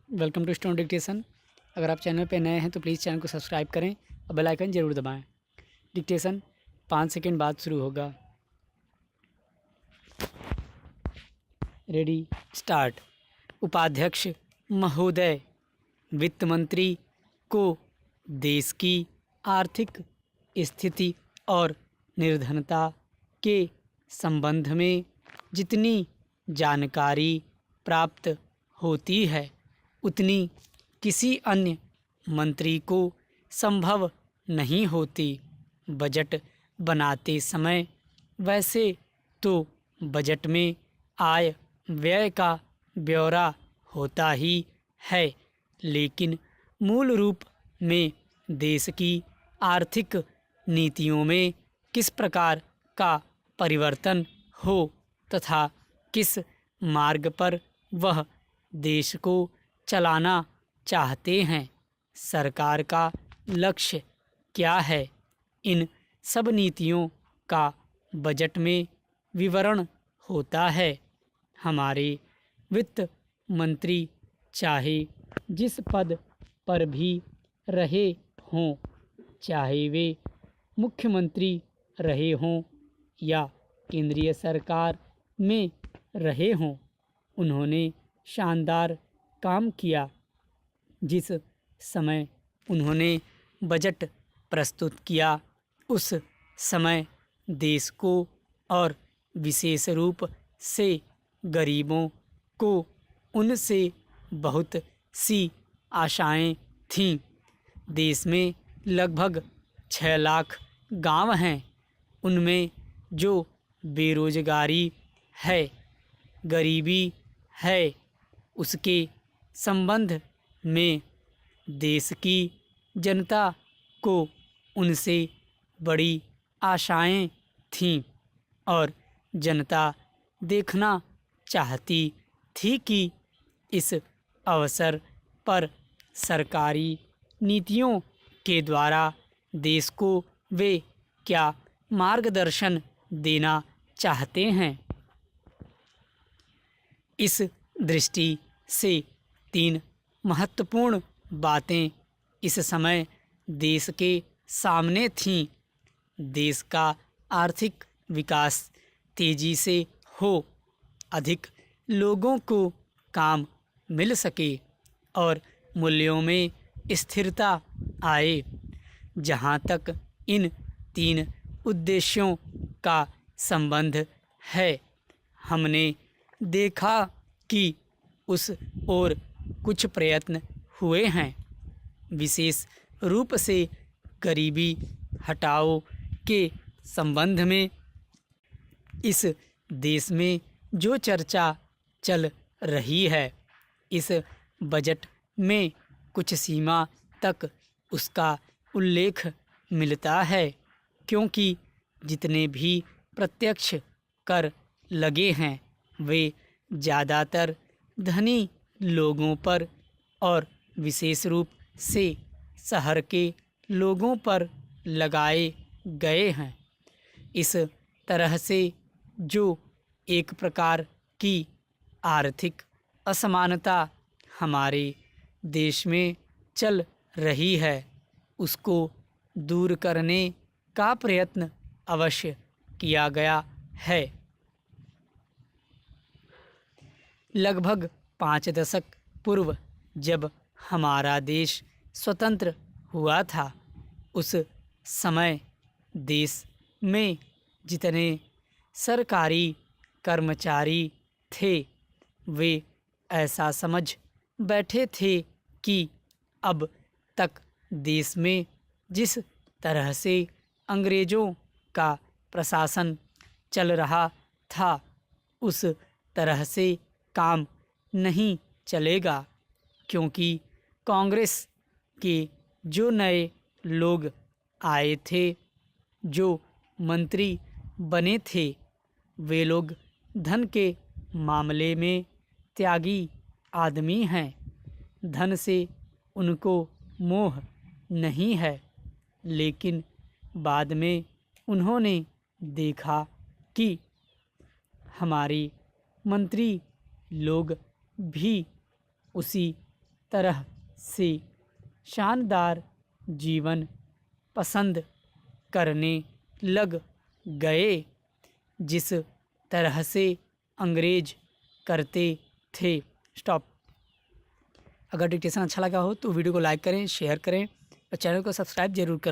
Welcome to stone dictation. अगर आप channel पे नए हैं तो प्लीज़ चैनल को सब्सक्राइब करें और बेल आइकन ज़रूर दबाएं। डिक्टेशन 5 सेकंड बाद शुरू होगा। Ready start. उपाध्यक्ष महोदय, वित्त मंत्री को देश की आर्थिक स्थिति और निर्धनता के संबंध में जितनी जानकारी प्राप्त होती है उतनी किसी अन्य मंत्री को संभव नहीं होती। बजट बनाते समय वैसे तो बजट में आय व्यय का ब्यौरा होता ही है, लेकिन मूल रूप में देश की आर्थिक नीतियों में किस प्रकार का परिवर्तन हो तथा किस मार्ग पर वह देश को चलाना चाहते हैं, सरकार का लक्ष्य क्या है, इन सब नीतियों का बजट में विवरण होता है। हमारे वित्त मंत्री चाहे जिस पद पर भी रहे हों, चाहे वे मुख्यमंत्री रहे हों या केंद्रीय सरकार में रहे हों, उन्होंने शानदार काम किया। जिस समय उन्होंने बजट प्रस्तुत किया उस समय देश को और विशेष रूप से गरीबों को उनसे बहुत सी आशाएं थीं। देश में लगभग 6 लाख गांव हैं। उनमें जो बेरोजगारी है, गरीबी है, उसके संबंध में देश की जनता को उनसे बड़ी आशाएं थीं और जनता देखना चाहती थी कि इस अवसर पर सरकारी नीतियों के द्वारा देश को वे क्या मार्गदर्शन देना चाहते हैं। इस दृष्टि से 3 महत्वपूर्ण बातें इस समय देश के सामने थीं। देश का आर्थिक विकास तेजी से हो, अधिक लोगों को काम मिल सके और मूल्यों में स्थिरता आए। जहाँ तक इन 3 उद्देश्यों का संबंध है, हमने देखा कि उस ओर कुछ प्रयत्न हुए हैं। विशेष रूप से गरीबी हटाओ के संबंध में इस देश में जो चर्चा चल रही है, इस बजट में कुछ सीमा तक उसका उल्लेख मिलता है, क्योंकि जितने भी प्रत्यक्ष कर लगे हैं वे ज़्यादातर धनी लोगों पर और विशेष रूप से शहर के लोगों पर लगाए गए हैं। इस तरह से जो एक प्रकार की आर्थिक असमानता हमारे देश में चल रही है, उसको दूर करने का प्रयत्न अवश्य किया गया है। लगभग 5 दशक पूर्व जब हमारा देश स्वतंत्र हुआ था, उस समय देश में जितने सरकारी कर्मचारी थे वे ऐसा समझ बैठे थे कि अब तक देश में जिस तरह से अंग्रेज़ों का प्रशासन चल रहा था, उस तरह से काम नहीं चलेगा, क्योंकि कांग्रेस के जो नए लोग आए थे, जो मंत्री बने थे, वे लोग धन के मामले में त्यागी आदमी हैं। धन से उनको मोह नहीं है, लेकिन बाद में उन्होंने देखा कि हमारे मंत्री लोग भी उसी तरह से शानदार जीवन पसंद करने लग गए, जिस तरह से अंग्रेज करते थे। स्टॉप। अगर डिक्टेशन अच्छा लगा हो तो वीडियो को लाइक करें, शेयर करें और चैनल को सब्सक्राइब जरूर करें।